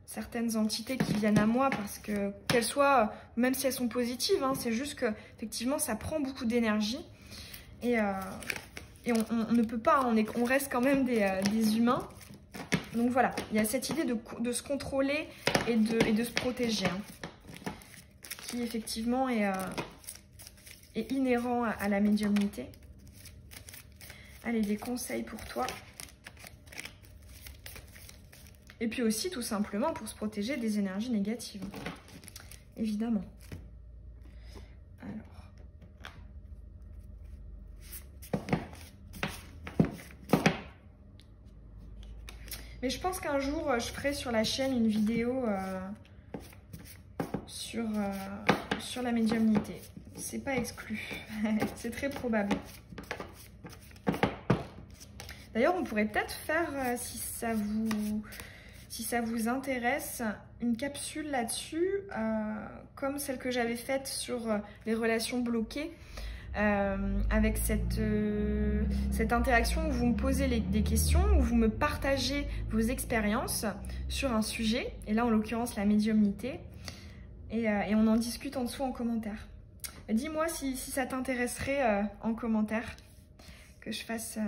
certaines entités qui viennent à moi, parce que qu'elles soient, même si elles sont positives, hein, c'est juste que effectivement ça prend beaucoup d'énergie, et on ne peut pas, on reste quand même des humains. Donc voilà, il y a cette idée de se contrôler et de se protéger, hein, qui effectivement est est inhérent à la médiumnité. Allez, des conseils pour toi. Et puis aussi, tout simplement, pour se protéger des énergies négatives. Évidemment. Alors. Mais je pense qu'un jour, je ferai sur la chaîne une vidéo sur la médiumnité. C'est pas exclu. C'est très probable. D'ailleurs, on pourrait peut-être faire, si ça vous intéresse, une capsule là-dessus, comme celle que j'avais faite sur les relations bloquées, avec cette interaction où vous me posez des questions, où vous me partagez vos expériences sur un sujet, et là en l'occurrence la médiumnité, et on en discute en dessous en commentaire. Dis-moi si ça t'intéresserait en commentaire que je fasse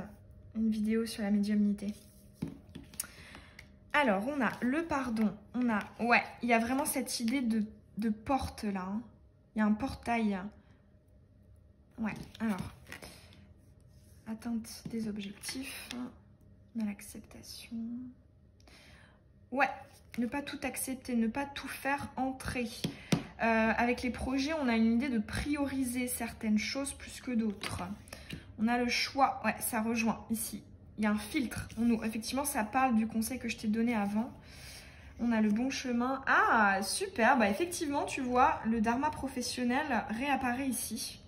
une vidéo sur la médiumnité. Alors, on a le pardon, on a... Ouais, il y a vraiment cette idée de porte là. Hein. Il y a un portail. Ouais, alors. Atteinte des objectifs. L'acceptation. Ouais, ne pas tout accepter, ne pas tout faire entrer. Avec les projets, on a une idée de prioriser certaines choses plus que d'autres. On a le choix, ouais, ça rejoint ici. Il y a un filtre. Effectivement, ça parle du conseil que je t'ai donné avant. On a le bon chemin. Ah, super. Bah, effectivement, tu vois, le dharma professionnel réapparaît ici.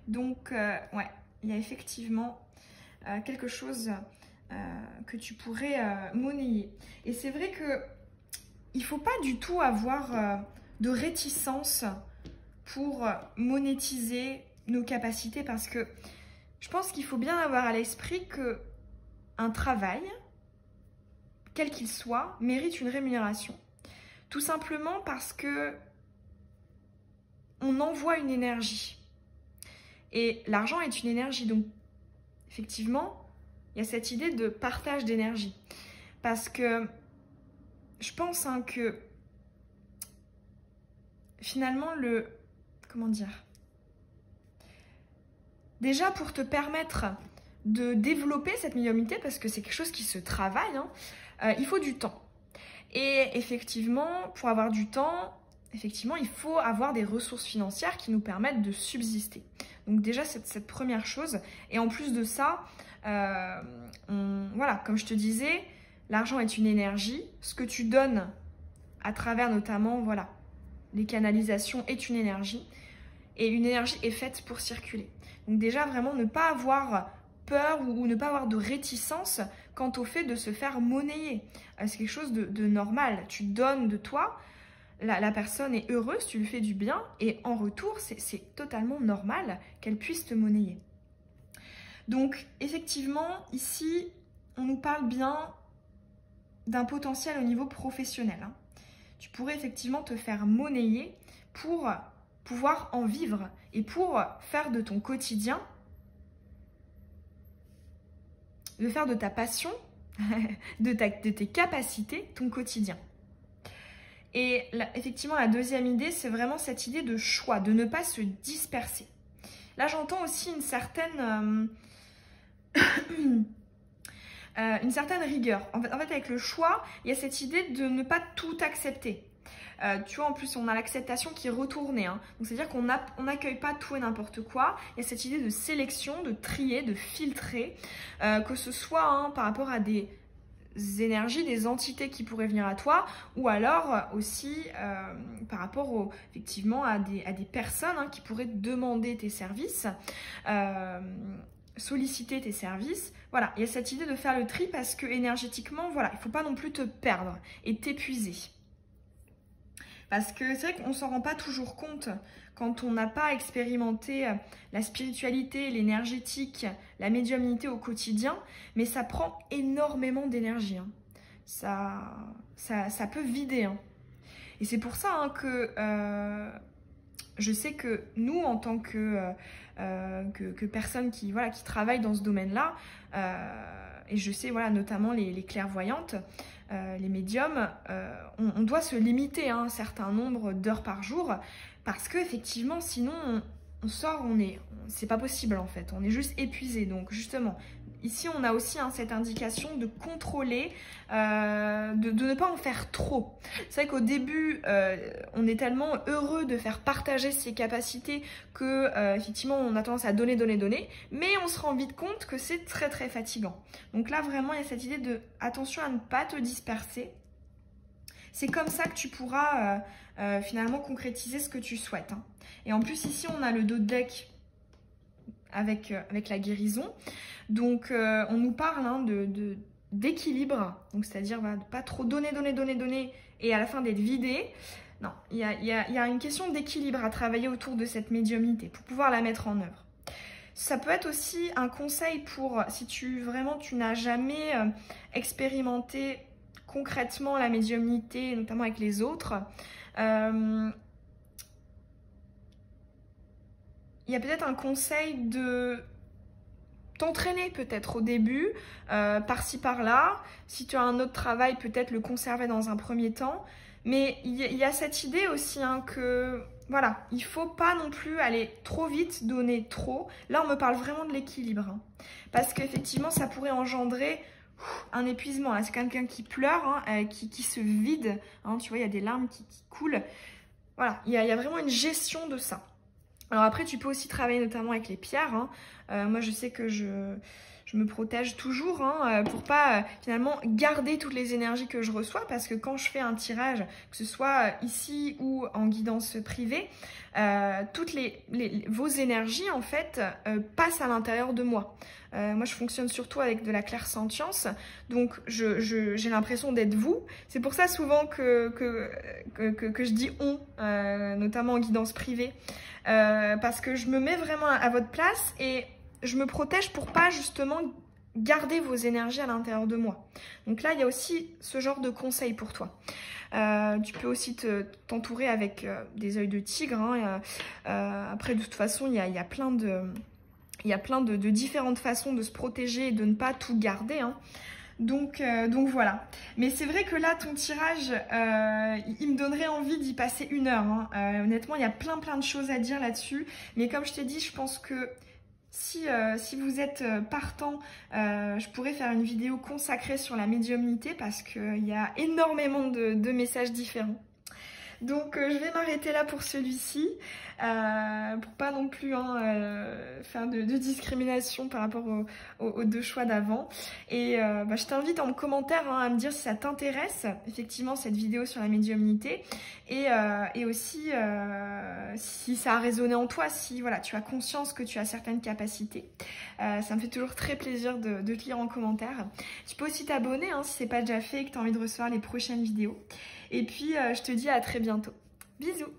Donc, ouais, il y a effectivement quelque chose que tu pourrais monnayer. Et c'est vrai que il ne faut pas du tout avoir de réticence pour monétiser nos capacités parce que je pense qu'il faut bien avoir à l'esprit que un travail, quel qu'il soit, mérite une rémunération. Tout simplement parce que on envoie une énergie. Et l'argent est une énergie. Donc, effectivement, il y a cette idée de partage d'énergie. Parce que je pense que finalement, comment dire ? Déjà, pour te permettre de développer cette médiumnité, parce que c'est quelque chose qui se travaille, hein, il faut du temps. Et effectivement, pour avoir du temps, effectivement, il faut avoir des ressources financières qui nous permettent de subsister. Donc déjà, cette première chose. Et en plus de ça, voilà, comme je te disais, l'argent est une énergie. Ce que tu donnes à travers notamment, voilà, les canalisations est une énergie. Et une énergie est faite pour circuler. Donc déjà, vraiment, ne pas avoir peur ou ne pas avoir de réticence quant au fait de se faire monnayer. C'est quelque chose de normal. Tu donnes de toi, la personne est heureuse, tu lui fais du bien, et en retour, c'est totalement normal qu'elle puisse te monnayer. Donc, effectivement, ici, on nous parle bien d'un potentiel au niveau professionnel. Hein. Tu pourrais effectivement te faire monnayer pour pouvoir en vivre et pour faire de ton quotidien, de faire de ta passion, de tes capacités, ton quotidien. Et là, effectivement, la deuxième idée, c'est vraiment cette idée de choix, de ne pas se disperser. Là, j'entends aussi une certaine rigueur. En fait, avec le choix, il y a cette idée de ne pas tout accepter. Tu vois, en plus, on a l'acceptation qui est retournée. Hein. Donc, c'est-à-dire qu'on n'accueille pas tout et n'importe quoi. Il y a cette idée de sélection, de trier, de filtrer, que ce soit par rapport à des énergies, des entités qui pourraient venir à toi, ou alors aussi par rapport effectivement à des personnes qui pourraient te demander tes services, solliciter tes services. Voilà, il y a cette idée de faire le tri parce que énergétiquement, voilà, il ne faut pas non plus te perdre et t'épuiser. Parce que c'est vrai qu'on ne s'en rend pas toujours compte quand on n'a pas expérimenté la spiritualité, l'énergétique, la médiumnité au quotidien, mais ça prend énormément d'énergie. Hein. Ça peut vider. Hein. Et c'est pour ça que je sais que nous, en tant que personnes qui travaillent dans ce domaine-là, et je sais notamment les clairvoyantes, les médiums, on doit se limiter à un certain nombre d'heures par jour parce qu'effectivement, sinon, on sort, c'est pas possible en fait, on est juste épuisé. Donc justement, ici on a aussi cette indication de contrôler, de ne pas en faire trop. C'est vrai qu'au début, on est tellement heureux de faire partager ses capacités que effectivement on a tendance à donner, mais on se rend vite compte que c'est très très fatigant. Donc là vraiment il y a cette idée de attention à ne pas te disperser. C'est comme ça que tu pourras finalement concrétiser ce que tu souhaites. Hein. Et en plus ici on a le dos de deck avec la guérison. Donc on nous parle d'équilibre, donc c'est-à-dire de pas trop donner et à la fin d'être vidé. Non, il y a une question d'équilibre à travailler autour de cette médiumnité pour pouvoir la mettre en œuvre. Ça peut être aussi un conseil pour si tu n'as jamais expérimenté concrètement la médiumnité, notamment avec les autres. Il y a peut-être un conseil de t'entraîner peut-être au début, par-ci par-là. Si tu as un autre travail, peut-être le conserver dans un premier temps. Mais il y a cette idée aussi que voilà, il ne faut pas non plus aller trop vite, donner trop. Là, on me parle vraiment de l'équilibre. Hein, parce qu'effectivement, ça pourrait engendrer un épuisement. Là, c'est quelqu'un qui pleure, qui se vide. Hein, tu vois, il y a des larmes qui coulent. Voilà, il y a vraiment une gestion de ça. Alors après, tu peux aussi travailler notamment avec les pierres. Hein. Moi, je sais que je me protège toujours pour pas finalement garder toutes les énergies que je reçois, parce que quand je fais un tirage, que ce soit ici ou en guidance privée, toutes vos énergies en fait passent à l'intérieur de moi. Moi, je fonctionne surtout avec de la clairsentience, donc j'ai l'impression d'être vous. C'est pour ça souvent que je dis on, notamment en guidance privée, parce que je me mets vraiment à votre place et je me protège pour pas justement garder vos énergies à l'intérieur de moi. Donc là, il y a aussi ce genre de conseils pour toi. Tu peux aussi t'entourer avec des œils de tigre. Hein, après, de toute façon, il y a plein de différentes façons de se protéger et de ne pas tout garder. Hein. Donc voilà. Mais c'est vrai que là, ton tirage, il me donnerait envie d'y passer 1 heure. Hein. Honnêtement, il y a plein de choses à dire là-dessus. Mais comme je t'ai dit, je pense que si vous êtes partant, je pourrais faire une vidéo consacrée sur la médiumnité parce qu'il y a énormément de messages différents. Donc je vais m'arrêter là pour celui-ci, pour pas non plus faire de discrimination par rapport aux 2 choix d'avant. Et je t'invite en commentaire à me dire si ça t'intéresse, effectivement, cette vidéo sur la médiumnité. Et aussi si ça a résonné en toi, si voilà, tu as conscience que tu as certaines capacités. Ça me fait toujours très plaisir de te lire en commentaire. Tu peux aussi t'abonner si ce n'est pas déjà fait et que tu as envie de recevoir les prochaines vidéos. Et puis, je te dis à très bientôt. Bisous!